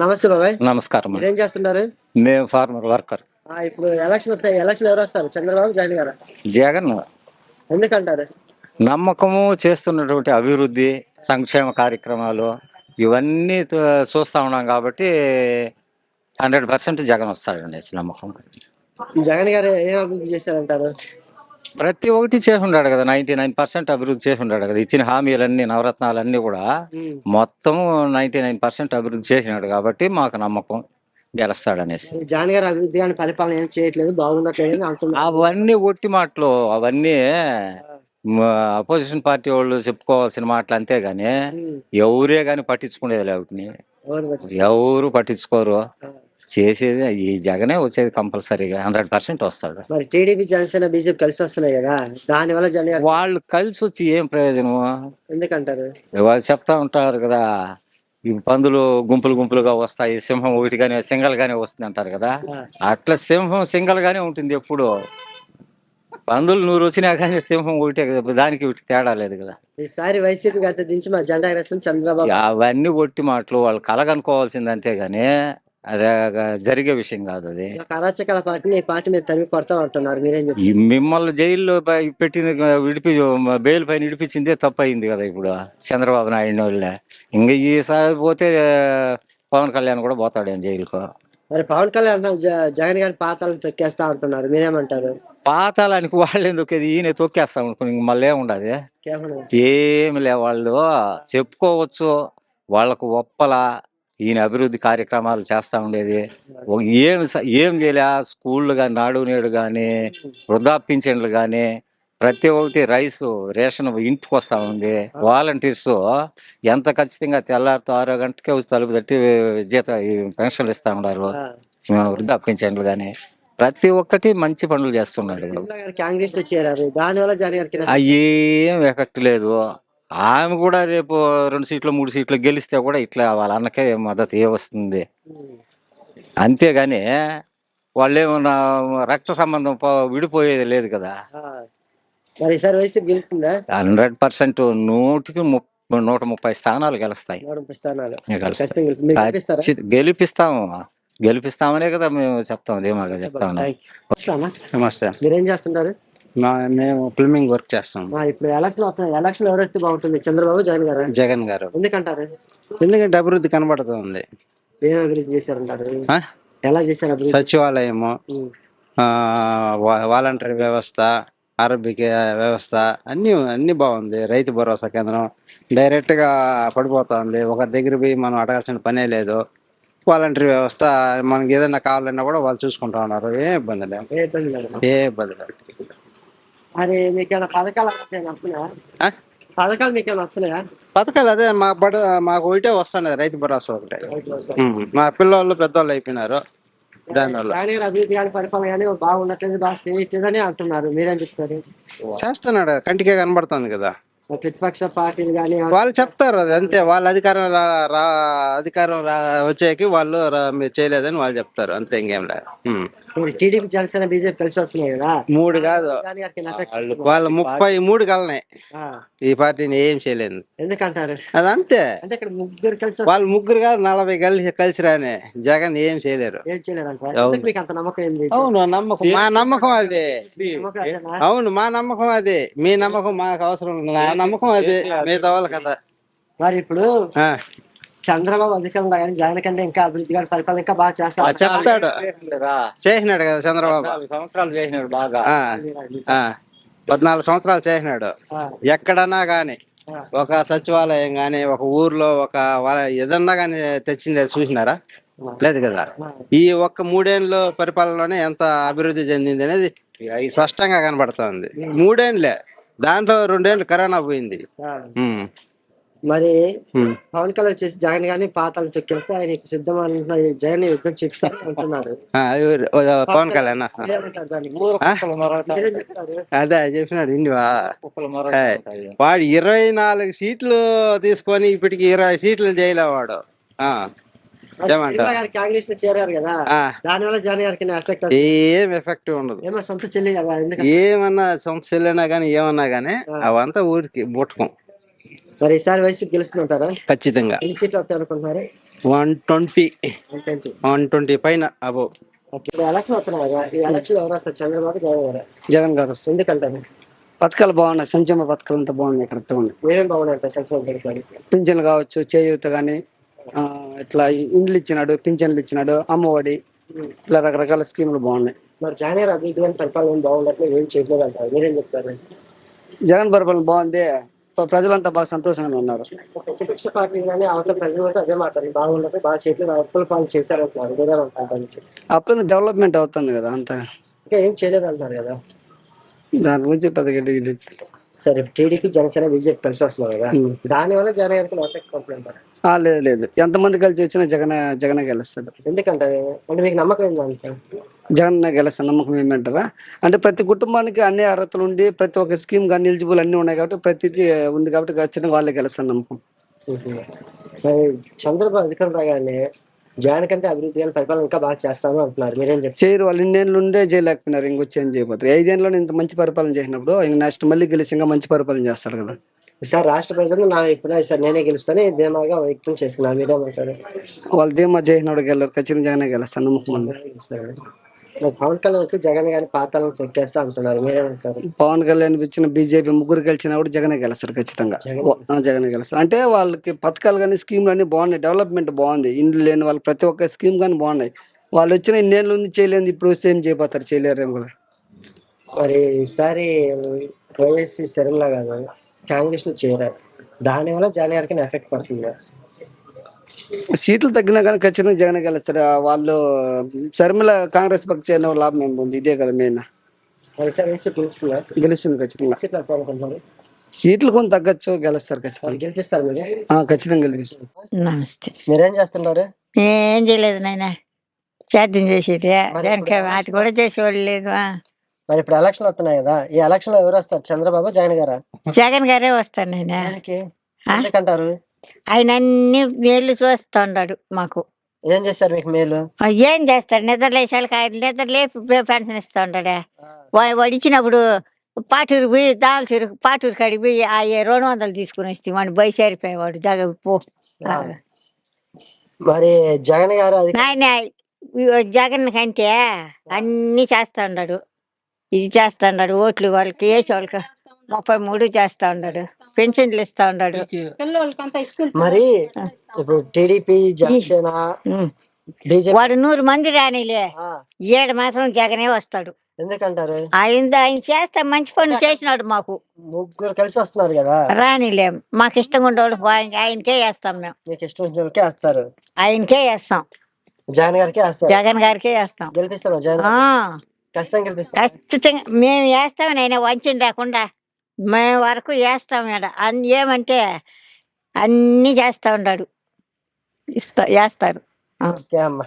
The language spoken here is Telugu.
నమస్తే బాబాయ్. నమస్కారం అండి. మీరేం చేస్తున్నారు? మేము ఫార్మర్ వర్కర్. ఇప్పుడు ఎలక్షన్ వస్తాయి. ఎలక్షన్ ఎవరు వస్తారు? చంద్రబాబు, జగన్ గారా? జగన్ ఎందుకంటారు? నమ్మకము చేస్తున్నటువంటి అభివృద్ధి, సంక్షేమ కార్యక్రమాలు ఇవన్నీ చూస్తా ఉన్నాం కాబట్టి 100% జగన్ వస్తాడండి నమ్మకం. జగన్ గారు ఏం అభివృద్ధి చేశారంటారు? ప్రతి ఒక్కటి చేసి ఉన్నాడు కదా, 99% అభివృద్ధి చేసి ఉన్నాడు కదా. ఇచ్చిన హామీలన్నీ, నవరత్నాలన్నీ కూడా మొత్తం 99% అభివృద్ధి చేసినాడు కాబట్టి మాకు నమ్మకం గెలుస్తాడనేసి. జగన్ గారు అభివృద్ధి కానీ పరిపాలన ఏం చేయట్లేదు, బాగుండట్లేదు అంటున్నారు. అవన్నీ ఒట్టి మాటలు, అవన్నీ అపోజిషన్ పార్టీ వాళ్ళు చెప్పుకోవాల్సిన మాటలు అంతేగాని ఎవరే గాని పట్టించుకునేది లేవుటిని ఎవరు పట్టించుకోరు. చేసేది ఈ జగనే వచ్చేది కంపల్సరీగా 100% వస్తాడు. మరి టీడీపీ, జనసేన, బీజేపీ కలిసి వస్తున్నాయి కదా, దాని వల్ల జగన్ వాళ్ళు కలిసి వచ్చి ఏం ప్రయోజనము? ఎందుకంటారు? వాళ్ళు చెప్తా ఉంటారు కదా, ఈ పందులు గుంపులు గుంపులుగా వస్తాయి, సింహం ఒకటి గానీ సింగల్ గానే వస్తుంది అంటారు కదా. అట్లా సింహం సింగల్ గానే ఉంటుంది ఎప్పుడు. పందులు 100 వచ్చినా కానీ సింహం ఒకటే కదా, దానికి తేడా లేదు కదా. ఈసారి వైసీపీ గత దించి మా జెండా ఎగరేస్తాం చంద్రబాబు. అవన్నీ ఒట్టి మాటలు, వాళ్ళు కలగనుకోవాల్సింది అంతేగాని అదే జరిగే విషయం కాదు. అది అరాచకాల పార్టీని ఈ పార్టీ మీద తరిమి కొడతాం అంటున్నారు, మీరేం చెప్తారు? మిమ్మల్ని జైల్లో పెట్టింది, బెయిల్ పైన విడిపించిందే తప్పు అయింది కదా ఇప్పుడు చంద్రబాబు నాయుడు వాళ్ళే. ఇంకా ఈసారి పోతే పవన్ కళ్యాణ్ కూడా పోతాడు జైలుకు. మరి పవన్ కళ్యాణ్ జగన్ గారి పాతాలను తొక్కేస్తా అంటున్నారు, మీరేమంటారు? పాతాళానికి వాళ్ళు ఎందుకు, ఈయన తొక్కేస్తా అనుకుని మళ్ళీ ఏముండదు, ఏమి లే. వాళ్ళు చెప్పుకోవచ్చు, వాళ్ళకు ఒప్పల ఈయన అభివృద్ధి కార్యక్రమాలు చేస్తా ఉండేది. ఏం చేయలే. స్కూళ్ళు కానీ, నాడు నేడు కానీ, వృద్ధాప్యించండ్లు కానీ, ప్రతి ఒక్కటి రైసు రేషన్ ఇంటికి వస్తా ఉంది. వాలంటీర్స్ ఎంత ఖచ్చితంగా తెల్లారితో 6 గంటకే వచ్చి తలుపు తట్టి పెన్షన్లు ఇస్తా ఉన్నారు. వృద్ధాప్యించండ్లు కానీ ప్రతి ఒక్కటి మంచి పనులు చేస్తున్నాడు. కాంగ్రెస్ లో చేరారు, దానివల్ల జగన్ గారికి ఏం ఎఫెక్ట్ లేదు. ఆమె కూడా రేపు 2 సీట్లు 3 సీట్లు గెలిస్తే కూడా ఇట్లా వాళ్ళ అన్నకే మద్దతు వస్తుంది. అంతేగాని వాళ్ళు ఏమన్నా రక్త సంబంధం విడిపోయేది లేదు కదా. 100% 130 స్థానాలు గెలుస్తాయి. గెలిపిస్తామనే కదా మేము చెప్తాం, ధీమాగా చెప్తా ఉన్నాం. నమస్తే. మీరేం చేస్తుంటారు? మేము ప్లంబింగ్ వర్క్ చేస్తాం. ఇప్పుడు ఎలక్షన్ ఎవరైతే బాగుంటుంది, చంద్రబాబు, జగన్ గారు? జగన్ గారు. ఎందుకంటారు? ఎందుకంటే అభివృద్ధి కనబడుతుంది. ఏం అభివృద్ధి చేశారంటారు? ఎలా చేశారు అభివృద్ధి? సచివాలయము, వాలంటరీ వ్యవస్థ, ఆరోగ్య వ్యవస్థ అన్ని బాగుంది. రైతు భరోసా కేంద్రం డైరెక్ట్ గా పడిపోతుంది, ఒక దగ్గర పోయి మనం అడగాల్సిన పనే లేదు. వాలంటరీ వ్యవస్థ మనకి ఏదైనా కావాలన్నా కూడా వాళ్ళు చూసుకుంటా ఉన్నారు. ఏ ఇబ్బంది లేదు, ఏ ఇబ్బంది లేదు. మరి మీకేమైనా పథకాలు వస్తున్నాయా? పథకాలు అదే మాకు ఒకటే వస్తున్నది, రైతు భరోసా ఒకటే. మా పిల్లలు పెద్దవాళ్ళు అయిపోయినారు, దానివల్ల. అభివృద్ధి కానీ పరిపాలన కానీ బాగుండట్లేదు, బాగా చేయట్లేదని అంటున్నారు, మీరేం చెప్తారు? చేస్తున్నాడు, కంటికే కనబడుతుంది కదా. ప్రతిపక్ష పార్టీలు కానీ వాళ్ళు చెప్తారు, అది అంతే. వాళ్ళ అధికారం వచ్చేకి వాళ్ళు మీరు చేయలేదని వాళ్ళు చెప్తారు, అంతే, ఇంకేం లేదు. టీడీపీ, జనసేన, బీజేపీ కలిసి వస్తున్నాయి కదా, 3 కాదు వాళ్ళు 33 కలనాయి. ఈ పార్టీని ఏం చేయలేదు. ఎందుకంటారు? అదంతే. అంటే ఇక్కడ ముగ్గురు కలిసి, వాళ్ళు ముగ్గురు కాదు 40 కలిసి రానే జగన్ ఏం చేయలేరు. మీకు అంత నమ్మకం ఏంది? అవును, నమ్మకం, మా నమ్మకం అదే. అవును, మా నమ్మకం అదే. మీ నమ్మకం మాకు అవసరం, నా నమ్మకం అదే, మిగతా వాళ్ళ కదా. మరి ఇప్పుడు చంద్రబాబు అధికారంలో కానీ జగన్ కంటే ఇంకా అభివృద్ధి గారి పరిపాలన ఇంకా బాగా చేస్తాడు చెప్తాడు. చేసినాడు కదా చంద్రబాబు, 14 సంవత్సరాలు చేసినాడు బాగా. 14 సంవత్సరాలు చేసినాడు. ఎక్కడన్నా గాని ఒక సచివాలయం గాని, ఒక ఊర్లో ఏదన్నా గాని తెచ్చింది చూసినారా? లేదు కదా. ఈ ఒక్క 3 ఏళ్ళ పరిపాలనలోనే ఎంత అభివృద్ధి చెందింది అనేది స్పష్టంగా కనబడుతుంది. 3 ఏళ్ళే, దాంట్లో 2 ఏళ్ళు కరోనా పోయింది. మరి పవన్ కళ్యాణ్ చేసి జగన్ గానీ పాతాలను తొక్కేస్తే ఆయన సిద్ధమైన జగన్ యుద్ధం చేస్తారు అంటున్నారు. పవన్ కళ్యాణ్ అదే చెప్పినాడు. ఇండివా వాడు 24 సీట్లు తీసుకొని ఇప్పటికి 20 సీట్లు జైలు వాడు. కాంగ్రెస్ లో చేరారు కదా, దానివల్ల జగన్ గారికి ఏం ఎఫెక్ట్ ఉండదు. సొంత చెల్లి కదా, ఏమన్నా సొంత చెల్లినా గానీ ఏమన్నా గానీ అవంతా ఊరికి బుట్టకం. మరి ఈసారి వైసీపీ గెలుస్తుంటారా? ఖచ్చితంగా. ఎన్ని సీట్లు వస్తాయి అనుకుంటున్నారు? 120 120. 120 పైన అబో. ఓకే. ఇప్పుడు ఎలక్షన్ వస్తున్నాయి కదా, ఈ ఎలక్షన్ ఎవరు వస్తారు, చంద్రబాబు జగన్ గారు? జగన్ గారు వస్తారు. ఎందుకంటారు? పథకాలు బాగున్నాయి, సంక్షేమ పథకాలు అంతా బాగున్నాయి, కరెక్ట్గా ఉన్నాయి. ఏమేమి బాగున్నాయి సంక్షేమ పథకాలు? పింఛన్లు కావచ్చు, చేయూత కానీ, ఇట్లా ఇండ్లు ఇచ్చినాడు, పింఛన్లు ఇచ్చినాడు, అమ్మఒడి, ఇట్లా రకరకాల స్కీములు బాగున్నాయి. మరి జగన్ గారు అభివృద్ధి కానీ పరిపాలన బాగున్నట్లు ఏం చేయలేదు అంటారు, మీరేం చెప్తారు? జగన్ పరిపాలన బాగుంది, ప్రజలంతా బాగా సంతోషంగా ఉన్నారు. ప్రతిపక్ష పార్టీ కానీ అవతల ప్రజలు కూడా అదే మాట్లాడి బాగున్నట్టు బాగా చేయలేదు, అప్పుల పాలు చేశారంటున్నారు, మీరేమంటారు? అప్పుడు డెవలప్మెంట్ అవుతుంది కదా, అంతా ఇంకా ఏం చేయలేదు అంటున్నారు కదా. దాని గురించి పెద్దగా ఇది. సరే, టీడీపీ జనసేన బీజేపీ కలిసి వస్తున్నారు కదా, దాని వల్ల జగన్ గారికి ఎఫెక్ట్ పడుతుంది? లేదు, ఎంతమంది కలిసి వచ్చినా జగనే గెలుస్తాడు. ఎందుకంటే అంటే మీకు నమ్మకం ఏంటంటే జగన్ గెలుస్తాడు, నమ్మకం ఏమంటారా అంటే ప్రతి కుటుంబానికి అన్ని అర్హతలు ఉండి ప్రతి ఒక్క స్కీమ్ కానీ ఎలిజిబుల్ అన్ని ఉన్నాయి కాబట్టి ప్రతిదీ ఉంది కాబట్టి ఖచ్చితంగా వాళ్ళే గెలుస్తాడు నమ్మకం. మరి చంద్రబాబు అధికారం రాగానే జగన్ కంటే అభివృద్ధి కానీ పరిపాలన ఇంకా బాగా చేస్తాను అంటున్నారు, మీరేం చెప్తారు? చేయరు, వాళ్ళు ఇన్నేళ్ళు ఉండే చేయలేకపోయినారు, ఇంకొచ్చి ఏం చేయబోతారు. 5 ఏళ్ళలో ఇంత మంచి పరిపాలన చేసినప్పుడు ఇంక నెక్స్ట్ మళ్ళీ గెలిచి ఇంకా మంచి పరిపాలన చేస్తారు కదా. సార్, రాష్ట్ర ప్రజలు నా ఇప్పుడు సార్ నేనే గెలుస్తాను ధీమాగా వ్యక్తం చేస్తున్నారు, మీరేమంటారు? వాళ్ళు ధీమా చేసినప్పుడు గెలరు, ఖచ్చితంగా జగనే గెలుస్తాను నమ్మకం ఉంది. పవన్ కళ్యాణ్ జగన్ గారి పాతాలను తొక్కేస్తా అంటున్నారు, మీరేమంటారు? పవన్ కళ్యాణ్ ఇచ్చిన బీజేపీ ముగ్గురు గెలిచినా కూడా జగనే గెలుస్తారు ఖచ్చితంగా. జగనే గెలుస్తారు అంటే వాళ్ళకి పథకాలు కానీ స్కీమ్లు అన్ని బాగున్నాయి, డెవలప్మెంట్ బాగుంది, ఇండ్లు లేని వాళ్ళకి ప్రతి ఒక్క స్కీమ్ కానీ బాగున్నాయి. వాళ్ళు వచ్చిన ఇన్నేళ్ళు ఉంది చేయలేదు, ఇప్పుడు వస్తే ఏం చేయబోతారు, చేయలేరేమో కదా. మరి ఈసారి వైఎస్సీ శర్మిల గారు కాంగ్రెస్ లో చేరారు, దానివల్ల జగన్ గారికి ఎఫెక్ట్ పడుతుంది. సీట్లు తగ్గినా కానీ ఖచ్చితంగా జగన్ గెలుస్తారు. వాళ్ళు శర్మిల కాంగ్రెస్ పక్ష చేరిన లాభం ఏమి ఉంది, ఇదే కదా మెయిన్. గెలుస్తుంది ఖచ్చితంగా. సీట్లు కొంత తగ్గచ్చు, గెలుస్తారు ఖచ్చితంగా. గెలిపిస్తారు మీరు? ఖచ్చితంగా గెలిపిస్తారు. నమస్తే. మీరేం చేస్తున్నారు? ఏం చేయలేదు నాయన, సేద్యం చేసేది, అది కూడా చేసేవాళ్ళు లేదు. మరి ఇప్పుడు ఎలక్షన్ వస్తున్నాయి కదా, ఈ ఎలక్షన్ లో ఎవరు వస్తారు, చంద్రబాబు జగన్ గారా? జగన్ గారే వస్తాను నాయన. ఎందుకంటారు? ఆయన అన్ని మేలు చూస్తా ఉన్నాడు మాకు. ఏం చేస్తారు మీకు మేలు? ఏం చేస్తాడు, నిద్ర లేచాలకి ఆయన నిద్ర లేపి పెన్షన్ ఇస్తా ఉంటాడే. వాడు ఇచ్చినప్పుడు పాటూరు పోయి పాటూరు కాడికి పోయి ఆ 200 తీసుకుని వస్తే వాడిని బయసేరిపోయేవాడు జగన్ పో. మరి జగన్ గారు నాయన జగన్ కంటే అన్ని చేస్తా ఉన్నాడు, ఇది చేస్తా ఉన్నాడు, ఓట్లు వాళ్ళకి వేసే వాళ్ళకి 33 చేస్తా ఉన్నాడు, పెన్షన్లు ఇస్తా ఉన్నాడు. మరి ఇప్పుడు టీడీపీ జనసేన వాడు 100 మంది రానిలే, ఏడు మాత్రం జగనే వస్తాడు. ఎందుకంటారు? ఆయన చేస్తా మంచి పనులు చేసినాడు మాకు. ముగ్గురు కలిసి వస్తున్నారు కదా, రానిలే, మాకు ఇష్టంగా ఉండేవాళ్ళు ఆయనకే వేస్తాం మేము. మీకు ఇష్టం వచ్చినకే వేస్తారు? ఆయనకే వేస్తాం, జగన్ గారికి వేస్తారు? జగన్ గారికే వేస్తాం. గెలిపిస్తాం జగన్? ఖచ్చితంగా గెలిపిస్తాం. ఖచ్చితంగా మేము వేస్తాం, నేను వంచిన రాకుండా మేము వరకు వేస్తాం. ఏమంటే అన్ని చేస్తా ఉన్నాడు, వేస్తారు. ఓకే అమ్మా.